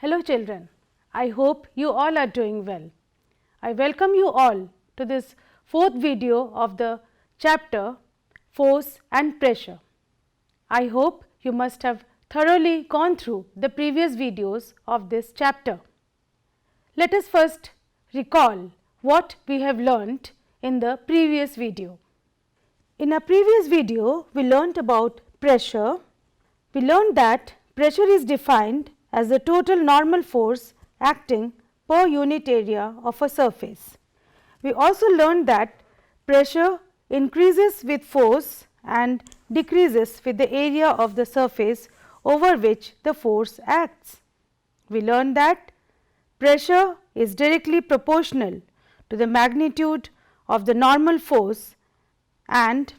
Hello children, I hope you all are doing well. I welcome you all to this fourth video of the chapter Force and Pressure. I hope you must have thoroughly gone through the previous videos of this chapter. Let us first recall what we have learnt in the previous video. In a previous video, we learnt about pressure. We learned that pressure is defined as the total normal force acting per unit area of a surface. We also learned that pressure increases with force and decreases with the area of the surface over which the force acts. We learned that pressure is directly proportional to the magnitude of the normal force and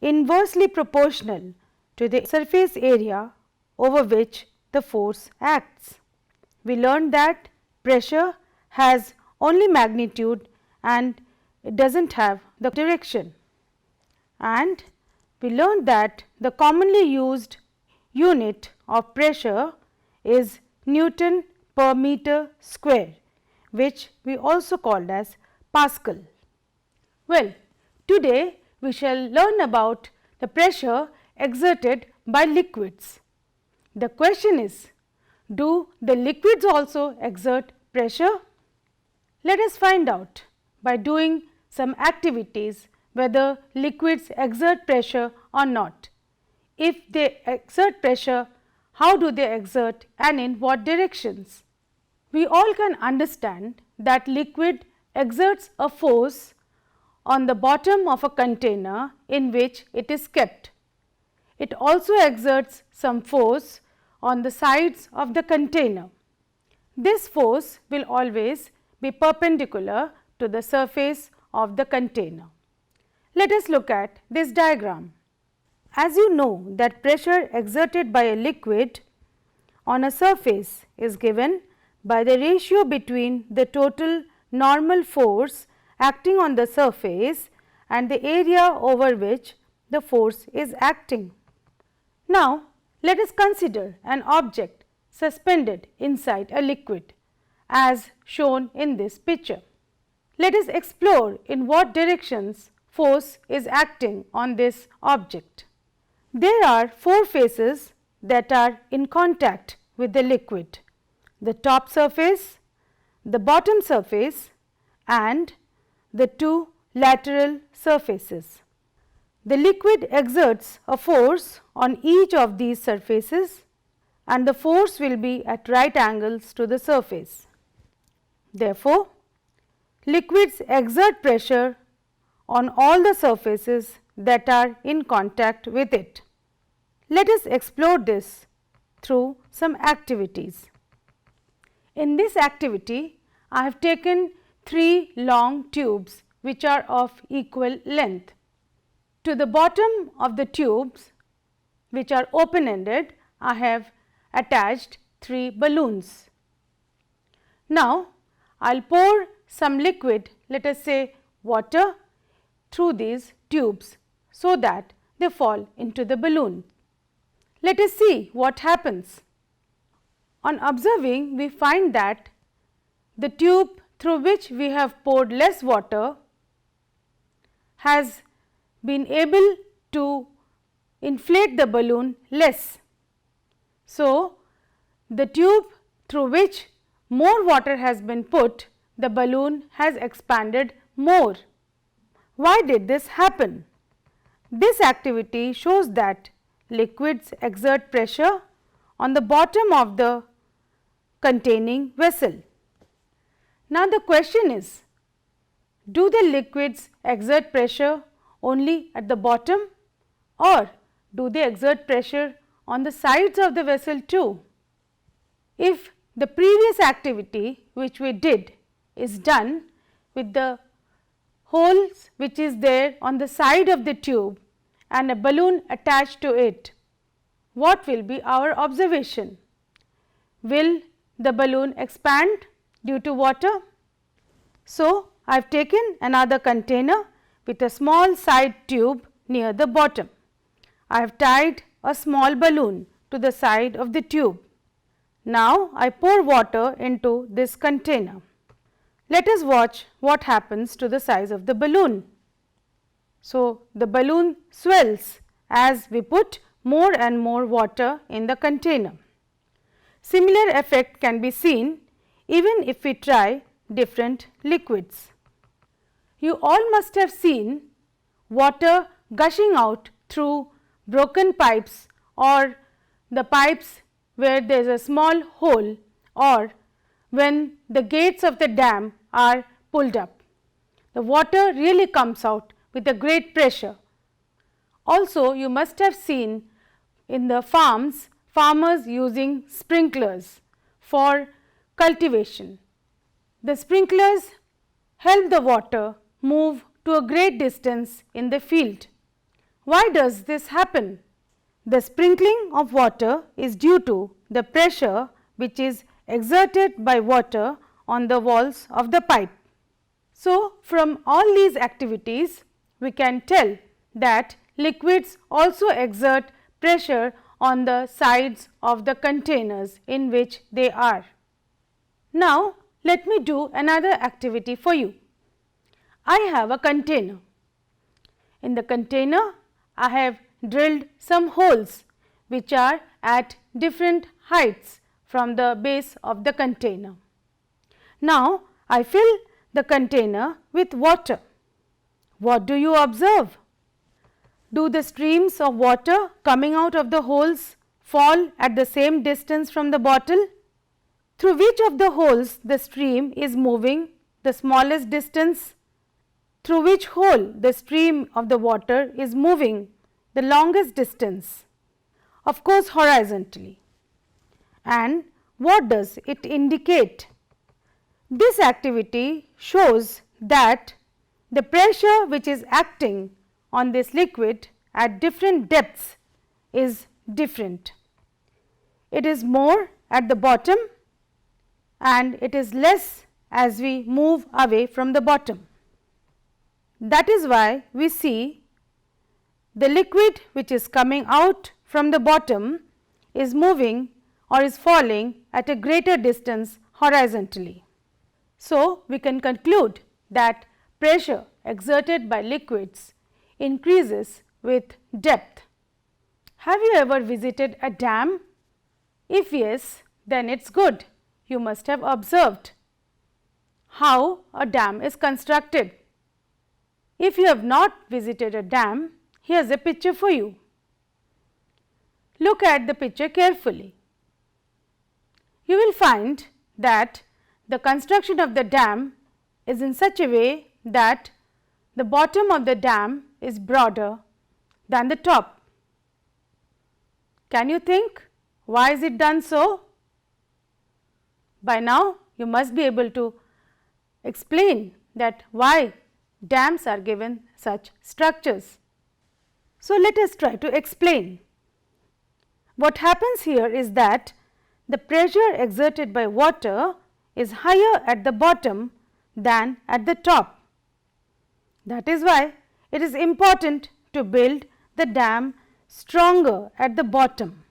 inversely proportional to the surface area over which the force acts. We learned that pressure has only magnitude and it does not have the direction, and we learned that the commonly used unit of pressure is Newton per meter square, which we also called as Pascal. Well, today we shall learn about the pressure exerted by liquids. The question is, do the liquids also exert pressure? Let us find out by doing some activities whether liquids exert pressure or not. If they exert pressure, how do they exert and in what directions? We all can understand that liquid exerts a force on the bottom of a container in which it is kept. It also exerts some force on the sides of the container. This force will always be perpendicular to the surface of the container. Let us look at this diagram. As you know that pressure exerted by a liquid on a surface is given by the ratio between the total normal force acting on the surface and the area over which the force is acting. Now, let us consider an object suspended inside a liquid as shown in this picture. Let us explore in what directions force is acting on this object. There are four faces that are in contact with the liquid: the top surface, the bottom surface and the two lateral surfaces. The liquid exerts a force on each of these surfaces and the force will be at right angles to the surface. Therefore, liquids exert pressure on all the surfaces that are in contact with it. Let us explore this through some activities. In this activity, I have taken three long tubes which are of equal length. To the bottom of the tubes, which are open ended, I have attached three balloons. Now, I will pour some liquid, let us say water, through these tubes so that they fall into the balloon. Let us see what happens. On observing, we find that the tube through which we have poured less water has been able to inflate the balloon less. So, the tube through which more water has been put, the balloon has expanded more. Why did this happen? This activity shows that liquids exert pressure on the bottom of the containing vessel. Now, the question is, do the liquids exert pressure only at the bottom or do they exert pressure on the sides of the vessel too? If the previous activity which we did is done with the holes which is there on the side of the tube and a balloon attached to it, what will be our observation? Will the balloon expand due to water? So, I have taken another container with a small side tube near the bottom. I have tied a small balloon to the side of the tube. Now, I pour water into this container. Let us watch what happens to the size of the balloon. So, the balloon swells as we put more and more water in the container. Similar effect can be seen even if we try different liquids. You all must have seen water gushing out through broken pipes or the pipes where there is a small hole, or when the gates of the dam are pulled up. The water really comes out with a great pressure. Also, you must have seen in the farmers using sprinklers for cultivation. The sprinklers help the water move to a great distance in the field. Why does this happen? The sprinkling of water is due to the pressure which is exerted by water on the walls of the pipe. So, from all these activities, we can tell that liquids also exert pressure on the sides of the containers in which they are. Now, let me do another activity for you. I have a container. In the container, I have drilled some holes which are at different heights from the base of the container. Now, I fill the container with water. What do you observe? Do the streams of water coming out of the holes fall at the same distance from the bottle? Through which of the holes the stream is moving the smallest distance? Through which hole the stream of the water is moving the longest distance? Of course, horizontally. And what does it indicate? This activity shows that the pressure which is acting on this liquid at different depths is different. It is more at the bottom and it is less as we move away from the bottom. That is why we see the liquid which is coming out from the bottom is moving or is falling at a greater distance horizontally. So, we can conclude that pressure exerted by liquids increases with depth. Have you ever visited a dam? If yes, then it is good. You must have observed how a dam is constructed. If you have not visited a dam, here is a picture for you. Look at the picture carefully. You will find that the construction of the dam is in such a way that the bottom of the dam is broader than the top. Can you think why is it done so? By now, you must be able to explain that why dams are given such structures. So, let us try to explain. What happens here is that the pressure exerted by water is higher at the bottom than at the top. That is why it is important to build the dam stronger at the bottom.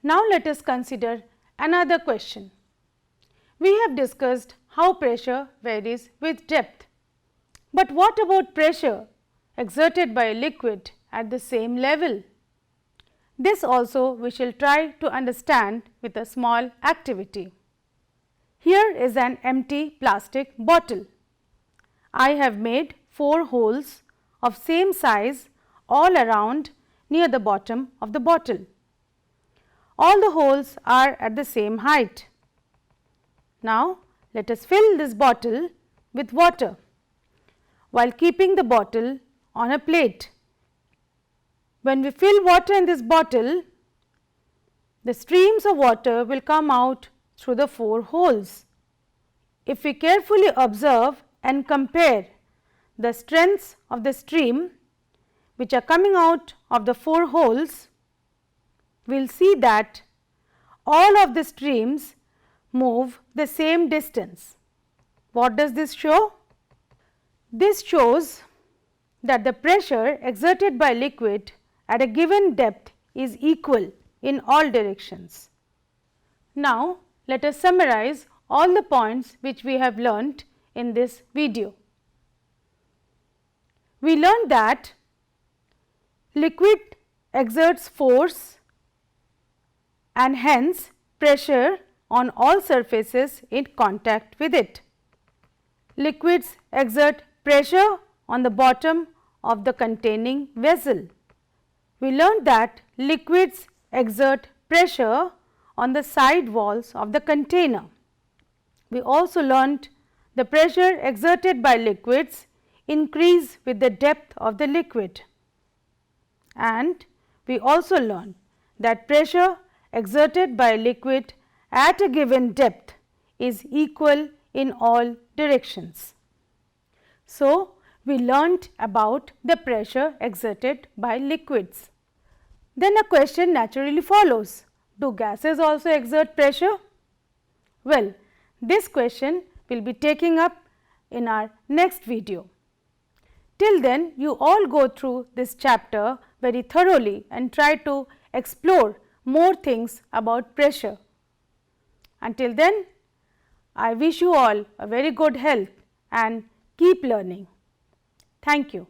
Now, let us consider another question. We have discussed how pressure varies with depth, but what about pressure exerted by a liquid at the same level? This also we shall try to understand with a small activity. Here is an empty plastic bottle. I have made 4 holes of same size all around near the bottom of the bottle. All the holes are at the same height. Now, let us fill this bottle with water while keeping the bottle on a plate. When we fill water in this bottle, the streams of water will come out through the 4 holes. If we carefully observe and compare the strengths of the stream which are coming out of the 4 holes, we will see that all of the streams move the same distance. What does this show? This shows that the pressure exerted by liquid at a given depth is equal in all directions. Now, let us summarize all the points which we have learnt in this video. We learned that liquid exerts force and hence pressure on all surfaces in contact with it. Liquids exert pressure on the bottom of the containing vessel. We learned that liquids exert pressure on the side walls of the container. We also learned the pressure exerted by liquids increase with the depth of the liquid, and we also learned that pressure exerted by liquid at a given depth is equal in all directions. So, we learnt about the pressure exerted by liquids. Then a question naturally follows, do gases also exert pressure? Well, this question will be taken up in our next video. Till then, you all go through this chapter very thoroughly and try to explore more things about pressure. Until then, I wish you all a very good health and keep learning. Thank you.